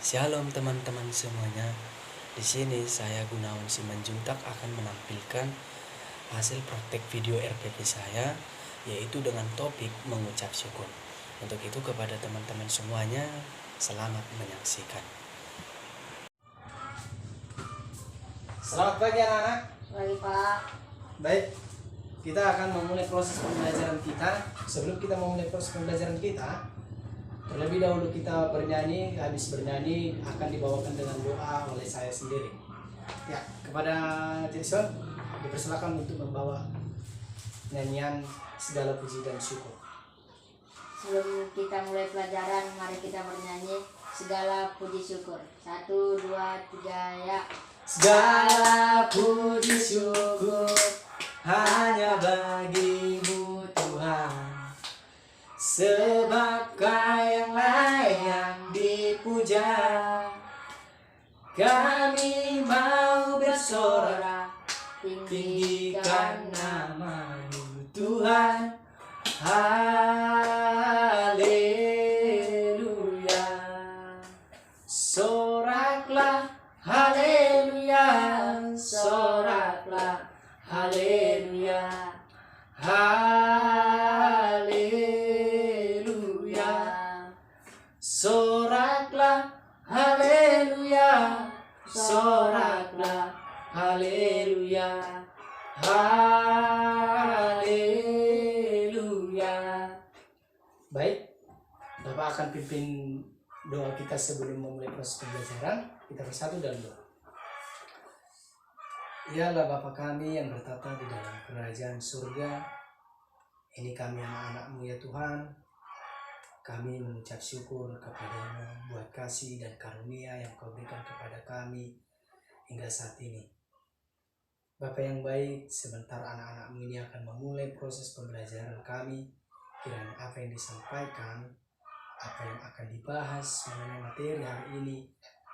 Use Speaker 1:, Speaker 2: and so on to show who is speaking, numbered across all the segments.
Speaker 1: Shalom teman-teman semuanya. Di sini saya Gunawan Simanjuntak akan menampilkan hasil praktek video RPP saya, yaitu dengan topik mengucap syukur. Untuk itu kepada teman-teman semuanya, selamat menyaksikan.
Speaker 2: Selamat pagi anak-anak.
Speaker 3: Baik Pak.
Speaker 2: Baik, kita akan memulai proses pembelajaran kita. Sebelum kita memulai proses pembelajaran kita, terlebih dahulu kita bernyanyi. Habis bernyanyi akan dibawakan dengan doa oleh saya sendiri. Ya, kepada Jason dipersilakan untuk membawa nyanyian segala puji dan syukur.
Speaker 3: Sebelum kita mulai pelajaran, mari kita bernyanyi segala puji syukur. 1, 2, 3, ya.
Speaker 2: Segala puji syukur hanya bagimu Tuhan, sebab Kau yang layak dipuja. Kami mau bersorak, tinggikan nama-Mu Tuhan. Haleluya. Soraklah, haleluya. Soraklah, haleluya. Haleluya. Soraklah, haleluya. Soraklah, haleluya. Haleluya. Baik, Bapak akan pimpin doa kita sebelum memulai proses pembelajaran. Kita bersatu dalam doa. Ialah Bapa kami yang bertata di dalam kerajaan surga. Ini kami anak-anak-Mu ya Tuhan. Kami mengucap syukur kepada-Mu buat kasih dan karunia yang Kau berikan kepada kami hingga saat ini. Bapa yang baik, sebentar anak-anak-Mu ini akan memulai proses pembelajaran kami. Kiranya apa yang disampaikan, apa yang akan dibahas mengenai materi hari ini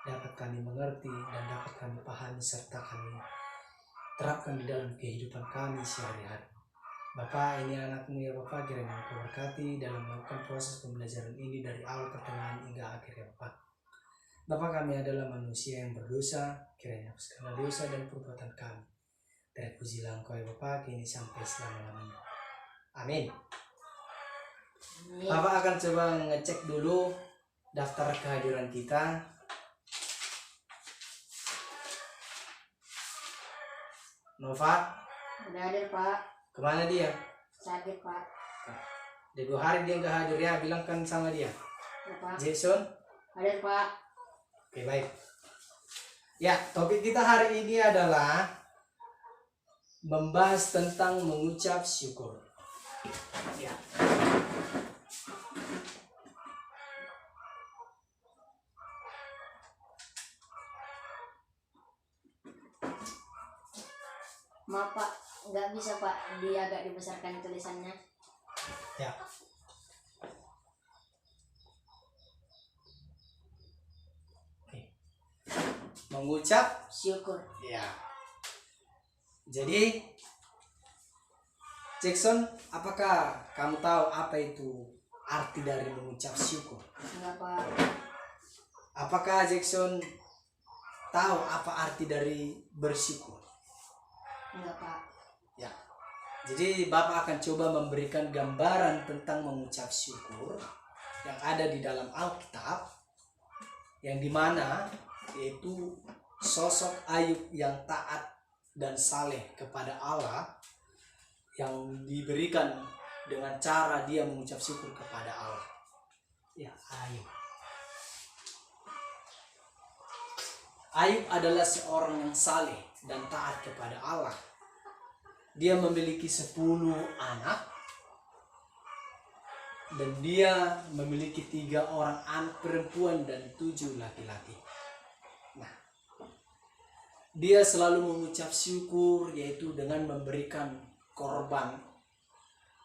Speaker 2: dapat kami mengerti dan dapat kami pahami serta kami terapkan di dalam kehidupan kami sehari-hari. Bapa, ini anak-Mu ya Bapa, kiranya Engkau berkati dalam melakukan proses pembelajaran ini dari awal pertengahan hingga akhir ya Bapa. Bapa, kami adalah manusia yang berdosa, kiranya segala dosa dan perbuatan kami terpujilah Engkau ya Bapa, kini sampai selama-lamanya. Amin. Bapak akan coba ngecek dulu daftar kehadiran kita. Nova,
Speaker 3: Udah hadir Pak.
Speaker 2: kemana dia?
Speaker 3: Sakit Pak.
Speaker 2: Di 2 hari dia nggak hadir ya, bilangkan sama dia.
Speaker 3: Ya Pak.
Speaker 2: Jason,
Speaker 3: Hadir Pak.
Speaker 2: oke baik. Ya, topik kita hari ini adalah membahas tentang mengucap syukur. Ya.
Speaker 3: Maaf Pak, nggak bisa Pak. Dia agak dibesarkan tulisannya.
Speaker 2: Ya. Oke. Mengucap
Speaker 3: Syukur.
Speaker 2: ya. Jadi Jackson, apakah kamu tahu apa itu arti dari mengucap syukur?
Speaker 3: Enggak Pak.
Speaker 2: Apakah Jackson tahu apa arti dari bersyukur?
Speaker 3: Enggak Pak.
Speaker 2: Ya. Jadi Bapak akan coba memberikan gambaran tentang mengucap syukur yang ada di dalam Alkitab, yang dimana yaitu sosok Ayub yang taat dan saleh kepada Allah, yang diberikan dengan cara dia mengucap syukur kepada Allah. Ya, Ayub. Ayub adalah seorang yang saleh dan taat kepada Allah. Dia memiliki 10 anak dan dia memiliki 3 orang anak perempuan dan 7 laki-laki. Nah, dia selalu mengucap syukur, yaitu dengan memberikan korban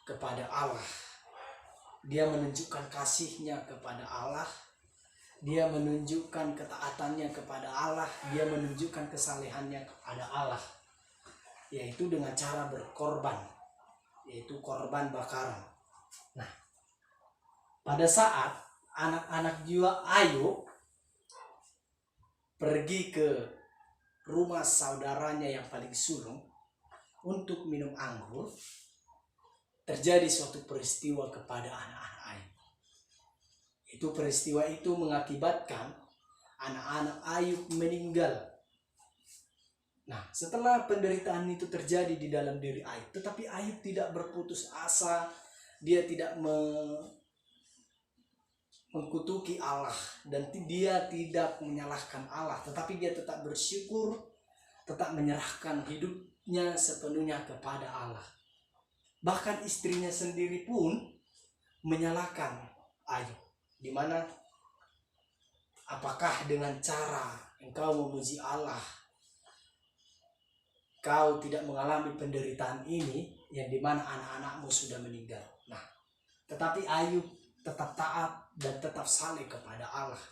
Speaker 2: kepada Allah. Dia menunjukkan kasihnya kepada Allah. Dia menunjukkan ketaatannya kepada Allah. Dia menunjukkan kesalehannya kepada Allah, yaitu dengan cara berkorban, yaitu korban bakaran. Nah, pada saat anak-anak jiwa Ayub pergi ke rumah saudaranya yang paling sulung untuk minum anggur, terjadi suatu peristiwa kepada anak-anak Ayub. Itu peristiwa itu mengakibatkan anak-anak Ayub meninggal. Nah, setelah penderitaan itu terjadi di dalam diri Ayub, tetapi Ayub tidak berputus asa, dia tidak mengkutuki Allah, dan dia tidak menyalahkan Allah, tetapi dia tetap bersyukur, tetap menyerahkan hidupnya sepenuhnya kepada Allah. Bahkan istrinya sendiri pun menyalahkan Ayub, di mana apakah dengan cara engkau memuji Allah kau tidak mengalami penderitaan ini, yang dimana anak-anakmu sudah meninggal. Nah, tetapi Ayub tetap taat dan tetap saleh kepada Allah.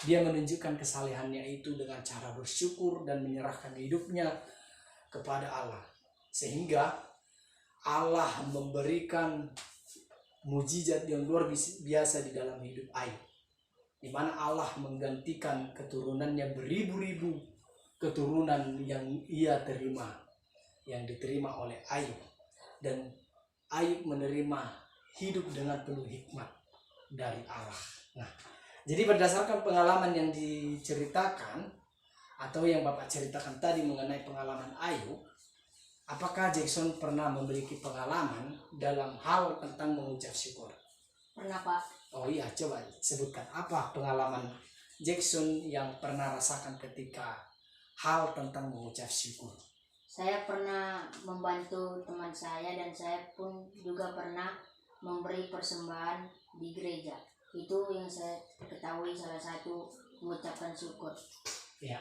Speaker 2: Dia menunjukkan kesalehannya itu dengan cara bersyukur dan menyerahkan hidupnya kepada Allah, sehingga Allah memberikan mujizat yang luar biasa di dalam hidup Ayub, di mana Allah menggantikan keturunannya beribu-ribu keturunan yang ia terima, yang diterima oleh Ayub, dan Ayub menerima hidup dengan penuh hikmat dari Allah. Nah, jadi berdasarkan pengalaman yang diceritakan atau yang Bapak ceritakan tadi mengenai pengalaman Ayub, apakah Jackson pernah memiliki pengalaman dalam hal tentang mengucap syukur?
Speaker 3: Pernah, Pak.
Speaker 2: Oh iya, coba sebutkan apa pengalaman Jackson yang pernah rasakan ketika hal tentang mengucap syukur.
Speaker 3: Saya pernah membantu teman saya dan saya pun juga pernah memberi persembahan di gereja. Itu yang saya ketahui salah satu mengucapkan syukur.
Speaker 2: Ya,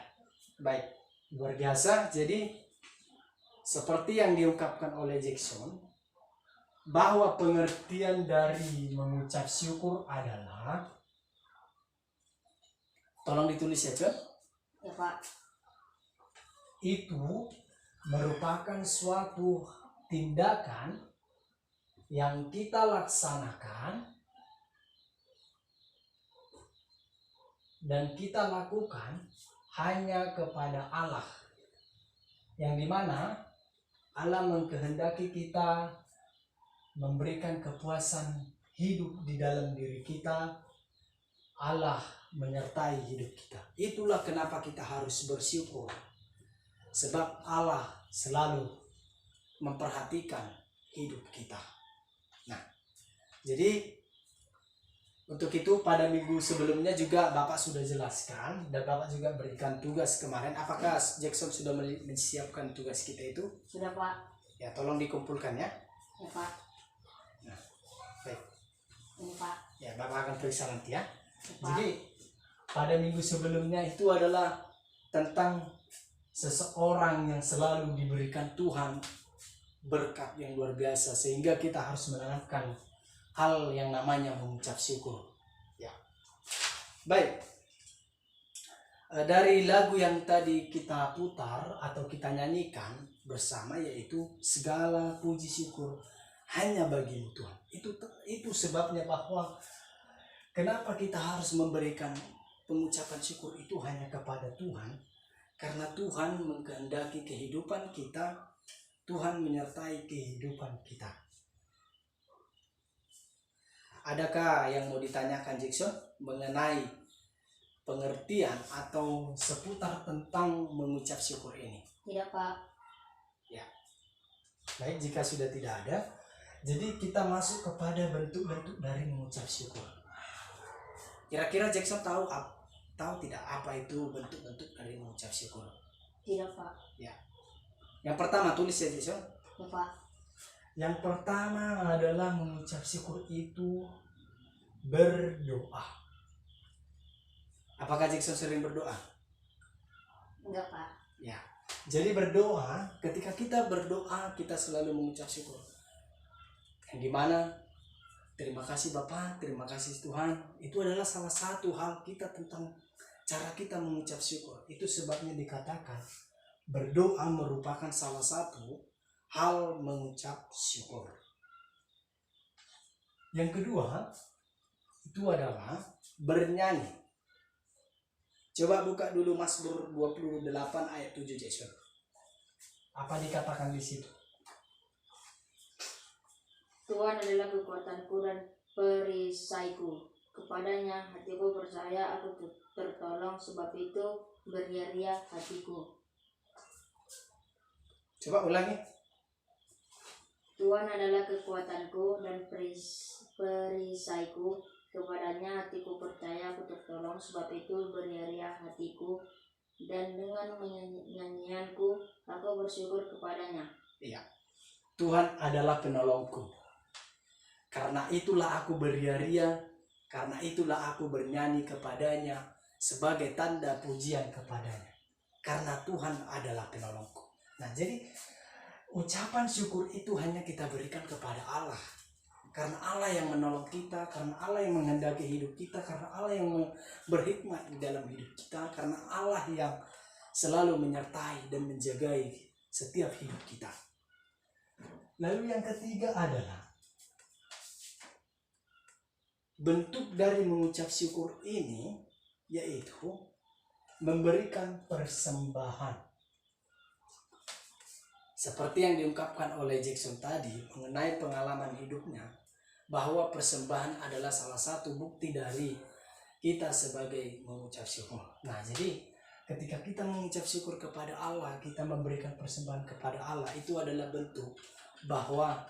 Speaker 2: baik, luar biasa. Jadi seperti yang diungkapkan oleh Jackson, bahwa pengertian dari mengucap syukur adalah, tolong ditulis ya, Cok.
Speaker 3: Ya, Pak.
Speaker 2: Itu merupakan suatu tindakan yang kita laksanakan dan kita lakukan hanya kepada Allah, yang dimana Allah mengkehendaki kita memberikan kepuasan hidup di dalam diri kita. Allah menyertai hidup kita. Itulah kenapa kita harus bersyukur, sebab Allah selalu memperhatikan hidup kita. Nah, jadi untuk itu pada minggu sebelumnya juga Bapak sudah jelaskan dan Bapak juga berikan tugas kemarin. Apakah Jackson sudah menyiapkan tugas kita itu?
Speaker 3: Sudah, Pak.
Speaker 2: Ya, tolong dikumpulkan ya.
Speaker 3: Ya, Pak.
Speaker 2: Nah, baik.
Speaker 3: Ini, Pak.
Speaker 2: Ya, Bapak akan periksa nanti ya.
Speaker 3: Ya, Pak.
Speaker 2: Jadi pada minggu sebelumnya itu adalah tentang seseorang yang selalu diberikan Tuhan berkat yang luar biasa, sehingga kita harus menanamkan hal yang namanya mengucap syukur. Ya, baik. Dari lagu yang tadi kita putar atau kita nyanyikan bersama, yaitu segala puji syukur hanya bagi-Mu Tuhan. Itu sebabnya bahwa kenapa kita harus memberikan pengucapan syukur itu hanya kepada Tuhan. Karena Tuhan mengkehendaki kehidupan kita, Tuhan menyertai kehidupan kita. Adakah yang mau ditanyakan Jackson mengenai pengertian atau seputar tentang mengucap syukur ini?
Speaker 3: Tidak, Pak.
Speaker 2: Ya. Baik, jika sudah tidak ada, jadi kita masuk kepada bentuk-bentuk dari mengucap syukur. Kira-kira Jackson tahu tidak apa itu bentuk-bentuk dari mengucap syukur?
Speaker 3: Tidak, Pak.
Speaker 2: Ya. Yang pertama, tulis ya Jason.
Speaker 3: Ya, Pak.
Speaker 2: Yang pertama adalah mengucap syukur itu berdoa. Apakah Jackson sering berdoa?
Speaker 3: Enggak, Pak.
Speaker 2: Ya. Jadi berdoa, ketika kita berdoa kita selalu mengucap syukur. Yang dimana terima kasih Bapa, terima kasih Tuhan. Itu adalah salah satu hal kita tentang cara kita mengucap syukur. Itu sebabnya dikatakan berdoa merupakan salah satu hal mengucap syukur. Yang kedua, itu adalah bernyanyi. Coba buka dulu Mazmur 28 ayat 7 Jason. Apa dikatakan di situ?
Speaker 3: Tuhan adalah kekuatanku dan perisaiku. Kepadanya hatiku percaya, aku tertolong, sebab itu beria-ria hatiku.
Speaker 2: Coba ulangi.
Speaker 3: Tuhan adalah kekuatanku dan perisaiku. Kepadanya hatiku percaya, aku tertolong, sebab itu beria-ria hatiku. Dan dengan nyanyianku aku bersyukur kepadanya.
Speaker 2: Iya. Tuhan adalah penolongku. Karena itulah aku beria-ria, karena itulah aku bernyanyi kepadanya sebagai tanda pujian kepadanya. Karena Tuhan adalah penolongku. Nah, jadi ucapan syukur itu hanya kita berikan kepada Allah. Karena Allah yang menolong kita, karena Allah yang menghendaki hidup kita, karena Allah yang berhikmat di dalam hidup kita, karena Allah yang selalu menyertai dan menjagai setiap hidup kita. Lalu yang ketiga adalah bentuk dari mengucap syukur ini, yaitu memberikan persembahan. Seperti yang diungkapkan oleh Jackson tadi mengenai pengalaman hidupnya, bahwa persembahan adalah salah satu bukti dari kita sebagai mengucap syukur. Nah, jadi ketika kita mengucap syukur kepada Allah, kita memberikan persembahan kepada Allah, itu adalah bentuk bahwa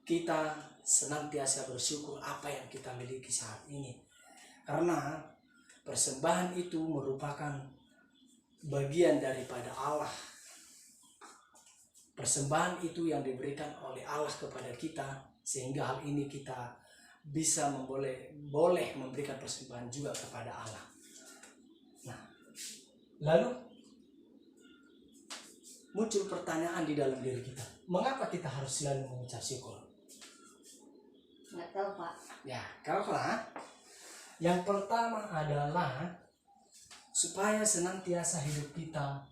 Speaker 2: kita senantiasa bersyukur apa yang kita miliki saat ini. Karena persembahan itu merupakan bagian daripada Allah. Persembahan itu yang diberikan oleh Allah kepada kita, sehingga hal ini kita bisa boleh memberikan persembahan juga kepada Allah. Nah, lalu muncul pertanyaan di dalam diri kita, mengapa kita harus selalu mengucap syukur?
Speaker 3: Nggak tahu, Pak.
Speaker 2: Ya, karena yang pertama adalah supaya senantiasa hidup kita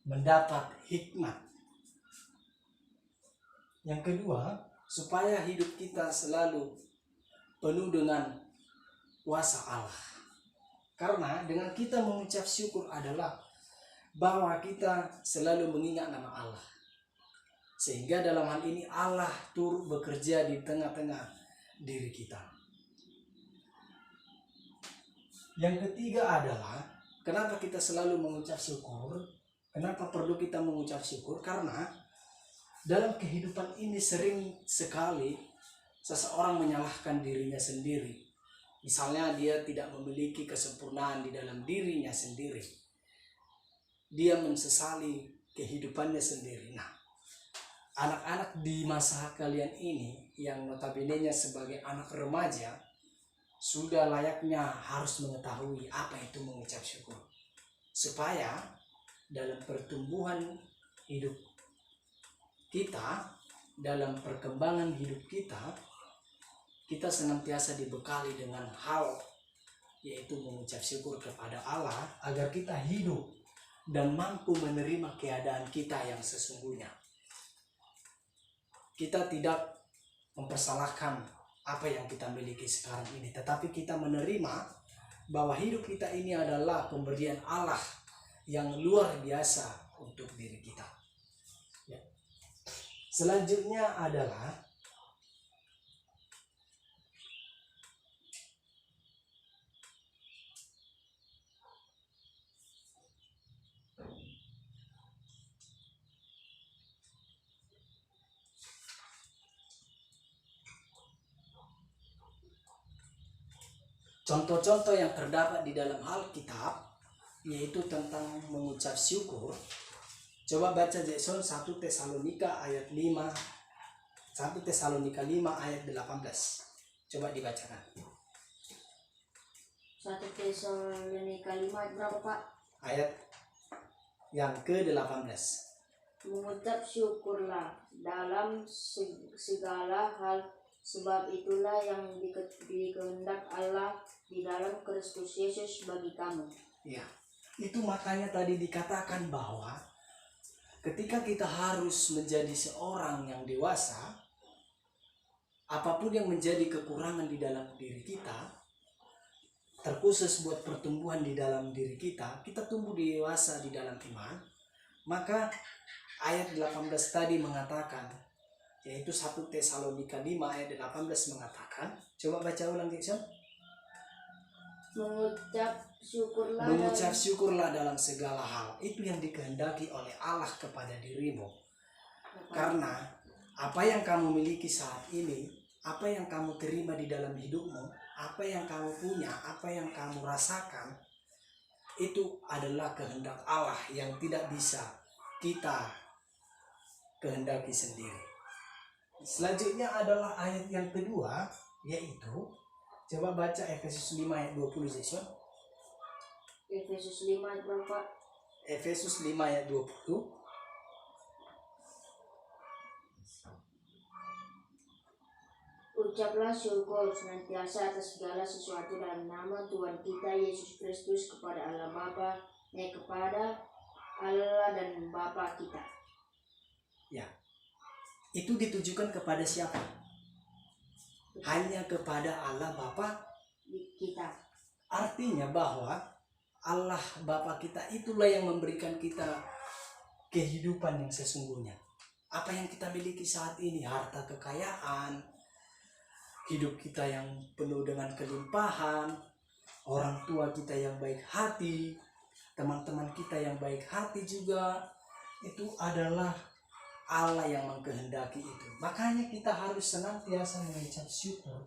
Speaker 2: mendapat hikmat. Yang kedua, supaya hidup kita selalu penuh dengan kuasa Allah. Karena dengan kita mengucap syukur adalah bahwa kita selalu mengingat nama Allah. Sehingga dalam hal ini Allah turut bekerja di tengah-tengah diri kita. Yang ketiga adalah kenapa kita selalu mengucap syukur? Kenapa perlu kita mengucap syukur? Karena dalam kehidupan ini sering sekali seseorang menyalahkan dirinya sendiri. Misalnya dia tidak memiliki kesempurnaan di dalam dirinya sendiri. Dia mensesali kehidupannya sendiri. Nah, anak-anak di masa kalian ini yang notabene-nya sebagai anak remaja sudah layaknya harus mengetahui apa itu mengucap syukur. Supaya dalam pertumbuhan hidup kita, dalam perkembangan hidup kita, kita senantiasa dibekali dengan hal, yaitu mengucap syukur kepada Allah agar kita hidup dan mampu menerima keadaan kita yang sesungguhnya. Kita tidak mempersalahkan apa yang kita miliki sekarang ini, tetapi kita menerima bahwa hidup kita ini adalah pemberian Allah yang luar biasa untuk diri kita. Selanjutnya adalah contoh-contoh yang terdapat di dalam Alkitab, yaitu tentang mengucap syukur. Coba baca Jason 1 Tesalonika ayat 5. 1 Tesalonika 5 ayat 18. Coba dibacakan.
Speaker 3: 1 Tesalonika 5 ayat berapa, Pak?
Speaker 2: Ayat yang ke-18.
Speaker 3: Mengucap syukurlah dalam segala hal, sebab itulah yang dikehendak Allah di dalam Kristus Yesus bagi kamu.
Speaker 2: Ya, itu makanya tadi dikatakan bahwa ketika kita harus menjadi seorang yang dewasa, apapun yang menjadi kekurangan di dalam diri kita, terkhusus buat pertumbuhan di dalam diri kita, kita tumbuh dewasa di dalam iman, maka ayat 18 tadi mengatakan, yaitu 1 Tesalonika 5 ayat 18 mengatakan, coba baca ulang Jackson. Mengucap syukurlah dalam segala hal. Itu yang dikehendaki oleh Allah kepada dirimu. Karena apa yang kamu miliki saat ini, apa yang kamu terima di dalam hidupmu, apa yang kamu punya, apa yang kamu rasakan, itu adalah kehendak Allah yang tidak bisa kita kehendaki sendiri. Selanjutnya adalah ayat yang kedua, yaitu coba baca Efesus 5 ayat 20 Jason.
Speaker 3: Efesus 5 ayat berapa?
Speaker 2: Efesus 5 ayat 20.
Speaker 3: Ucaplah syukur senantiasa atas segala sesuatu dalam nama Tuhan kita Yesus Kristus kepada Allah Bapa, kepada Allah dan Bapa kita.
Speaker 2: Ya, itu ditujukan kepada siapa? Hanya kepada Allah Bapa
Speaker 3: Kita.
Speaker 2: Artinya bahwa Allah Bapa kita itulah yang memberikan kita kehidupan yang sesungguhnya. Apa yang kita miliki saat ini, harta kekayaan, hidup kita yang penuh dengan kelimpahan, orang tua kita yang baik hati, teman-teman kita yang baik hati juga, itu adalah Allah yang mengkehendaki itu. Makanya kita harus senantiasa mengucap syukur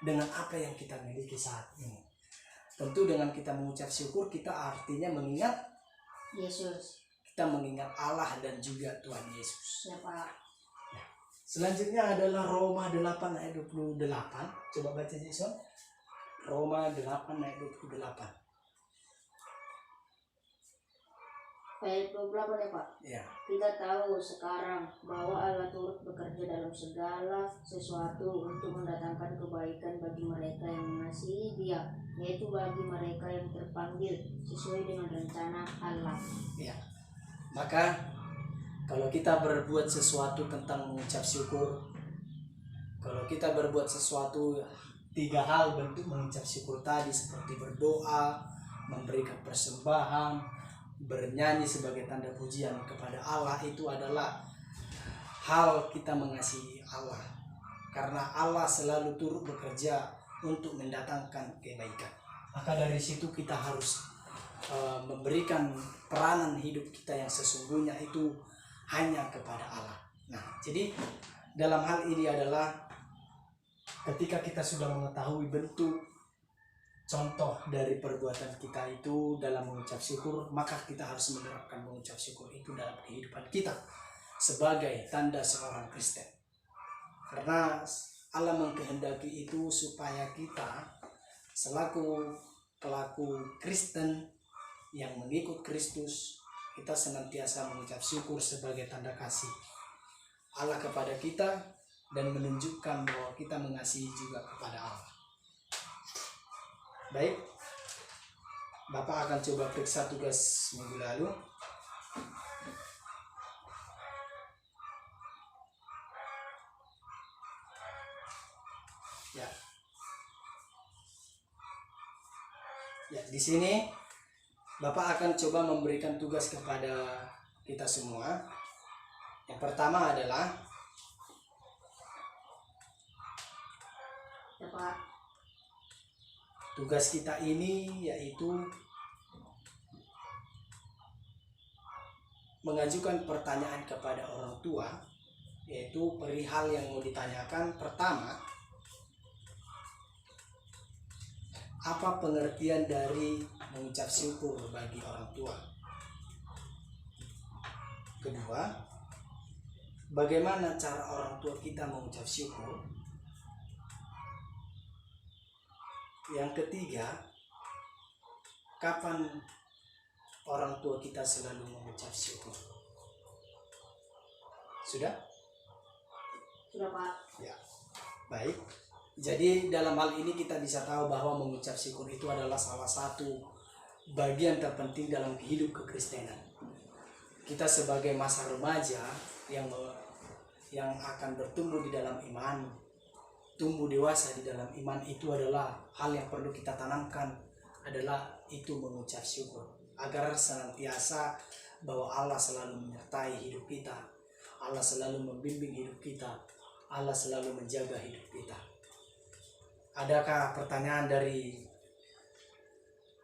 Speaker 2: dengan apa yang kita miliki saat ini. Tentu dengan kita mengucap syukur, kita artinya mengingat
Speaker 3: Yesus.
Speaker 2: Kita mengingat Allah dan juga Tuhan Yesus.
Speaker 3: Ya Pak.
Speaker 2: Selanjutnya adalah Roma 8 ayat 28. Coba baca Jason. Roma 8 ayat 28.
Speaker 3: Ayat 28 ya Pak.
Speaker 2: Ya.
Speaker 3: Kita tahu sekarang bahwa Allah turut bekerja dalam segala sesuatu untuk mendatangkan kebaikan bagi mereka yang mengasihi Dia, yaitu bagi mereka yang terpanggil sesuai dengan rencana Allah.
Speaker 2: Ya. Maka kalau kita berbuat sesuatu tentang mengucap syukur, kalau kita berbuat sesuatu 3 hal bentuk mengucap syukur tadi, seperti berdoa, memberikan persembahan, bernyanyi sebagai tanda pujian kepada Allah, itu adalah hal kita mengasihi Allah. Karena Allah selalu turut bekerja untuk mendatangkan kebaikan. Maka dari situ kita harus memberikan peranan hidup kita yang sesungguhnya itu hanya kepada Allah. Nah, jadi dalam hal ini adalah ketika kita sudah mengetahui bentuk contoh dari perbuatan kita itu dalam mengucap syukur, maka kita harus menerapkan mengucap syukur itu dalam kehidupan kita sebagai tanda seorang Kristen. Karena Allah mengkehendaki itu supaya kita selaku pelaku Kristen yang mengikut Kristus, kita senantiasa mengucap syukur sebagai tanda kasih Allah kepada kita dan menunjukkan bahwa kita mengasihi juga kepada Allah. Baik, Bapak akan coba periksa tugas minggu lalu. Ya, di sini Bapak akan coba memberikan tugas kepada kita semua. Yang pertama adalah
Speaker 3: Ya Pak.
Speaker 2: tugas kita ini yaitu mengajukan pertanyaan kepada orang tua, yaitu perihal yang mau ditanyakan. Pertama, apa pengertian dari mengucap syukur bagi orang tua? Kedua, bagaimana cara orang tua kita mengucap syukur? Yang ketiga, kapan orang tua kita selalu mengucap syukur? Sudah?
Speaker 3: Sudah Pak.
Speaker 2: Ya, baik. Jadi dalam hal ini kita bisa tahu bahwa mengucap syukur itu adalah salah satu bagian terpenting dalam hidup kekristenan. Kita sebagai masa remaja yang akan bertumbuh di dalam iman, tumbuh dewasa di dalam iman, itu adalah hal yang perlu kita tanamkan adalah itu mengucap syukur, agar senantiasa bahwa Allah selalu menyertai hidup kita, Allah selalu membimbing hidup kita, Allah selalu menjaga hidup kita. Adakah pertanyaan dari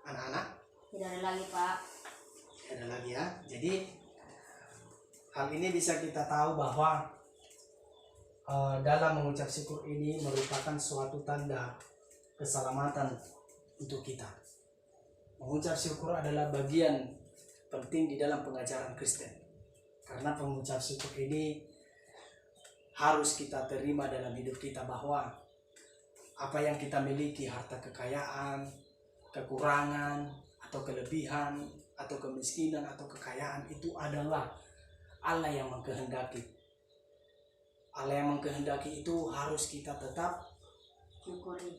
Speaker 2: anak-anak?
Speaker 3: Tidak ada lagi, Pak.
Speaker 2: Ada lagi ya. Jadi hal ini bisa kita tahu bahwa dalam mengucap syukur ini merupakan suatu tanda keselamatan untuk kita. Mengucap syukur adalah bagian penting di dalam pengajaran Kristen. Karena pengucap syukur ini harus kita terima dalam hidup kita, bahwa apa yang kita miliki, harta kekayaan, kekurangan, atau kelebihan, atau kemiskinan, atau kekayaan, itu adalah Allah yang mengkehendaki. Allah yang mengkehendaki itu harus kita tetap
Speaker 3: Syukuri.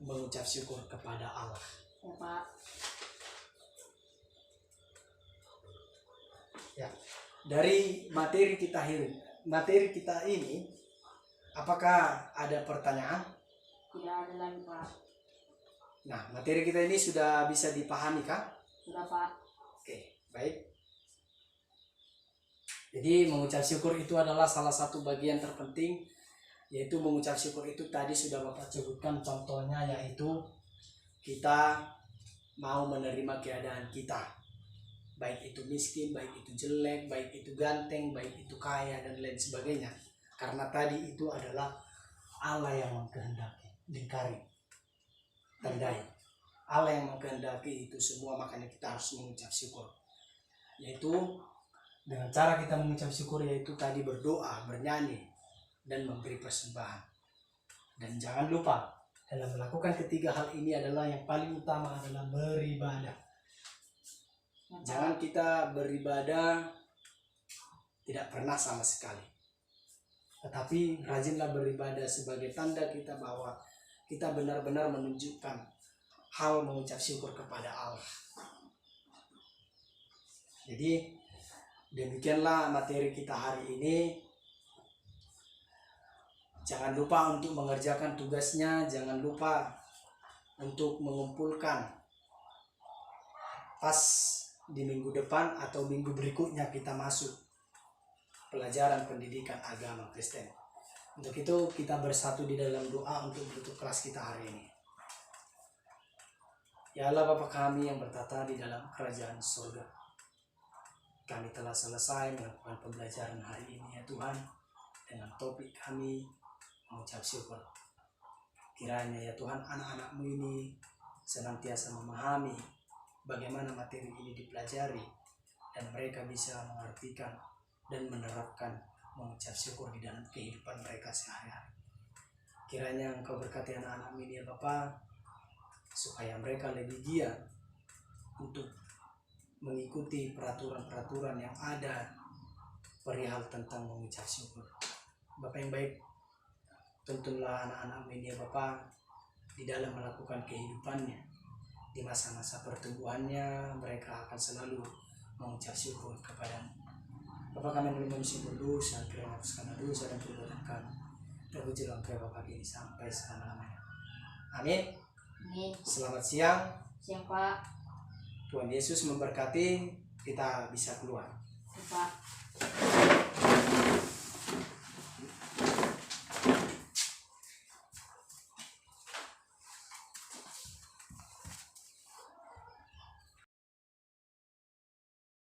Speaker 2: mengucap syukur kepada Allah.
Speaker 3: Ya, Pak.
Speaker 2: Ya. Dari materi kita ini, apakah ada pertanyaan?
Speaker 3: Tidak ada lagi, Pak.
Speaker 2: Nah, materi kita ini sudah bisa dipahami kan?
Speaker 3: Sudah, Pak.
Speaker 2: Oke, baik. Jadi mengucap syukur itu adalah salah satu bagian terpenting, yaitu mengucap syukur itu tadi sudah Bapak sebutkan contohnya, yaitu kita mau menerima keadaan kita, baik itu miskin, baik itu jelek, baik itu ganteng, baik itu kaya, dan lain sebagainya. Karena tadi itu adalah Allah yang mengkehendaki, lingkari, tandai. Allah yang mengkehendaki itu semua, makanya kita harus mengucap syukur. Yaitu dengan cara kita mengucap syukur, yaitu tadi berdoa, bernyanyi, dan memberi persembahan. Dan jangan lupa, dalam melakukan ketiga hal ini adalah yang paling utama adalah beribadah. Jangan kita beribadah tidak pernah sama sekali, tetapi rajinlah beribadah sebagai tanda kita bahwa kita benar-benar menunjukkan hal mengucap syukur kepada Allah. Jadi demikianlah materi kita hari ini. Jangan lupa untuk mengerjakan tugasnya, jangan lupa untuk mengumpulkan pas di minggu depan atau minggu berikutnya kita masuk pelajaran pendidikan agama Kristen. Untuk itu kita bersatu di dalam doa untuk menutup kelas kita hari ini. Ya Allah Bapa kami yang bertata di dalam kerajaan surga, kami telah selesai melakukan pembelajaran hari ini ya Tuhan, dengan topik kami mengucap syukur. Kiranya ya Tuhan anak-anak-Mu ini senantiasa memahami bagaimana materi ini dipelajari, dan mereka bisa mengartikan dan menerapkan mengucap syukur di dalam kehidupan mereka sehari-hari. Kiranya Engkau berkati anak-anak-Mu ini ya Bapa, supaya mereka lebih giat untuk mengikuti peraturan-peraturan yang ada perihal tentang mengucap syukur. Bapak yang baik, tuntunlah anak-anak ini ya Bapa di dalam melakukan kehidupannya. Di masa-masa pertumbuhannya mereka akan selalu mengucap syukur kepada-Mu. Bapak kami memohon syukur dosa, kiranya hapuskan dosa dan perbuatan kami. Terpujilah Engkau Bapa kini sampai selama-lamanya. Amin.
Speaker 3: Amin.
Speaker 2: Selamat siang.
Speaker 3: Siang, Pak.
Speaker 2: Tuhan Yesus memberkati. Kita bisa keluar.
Speaker 3: Ya, Pak.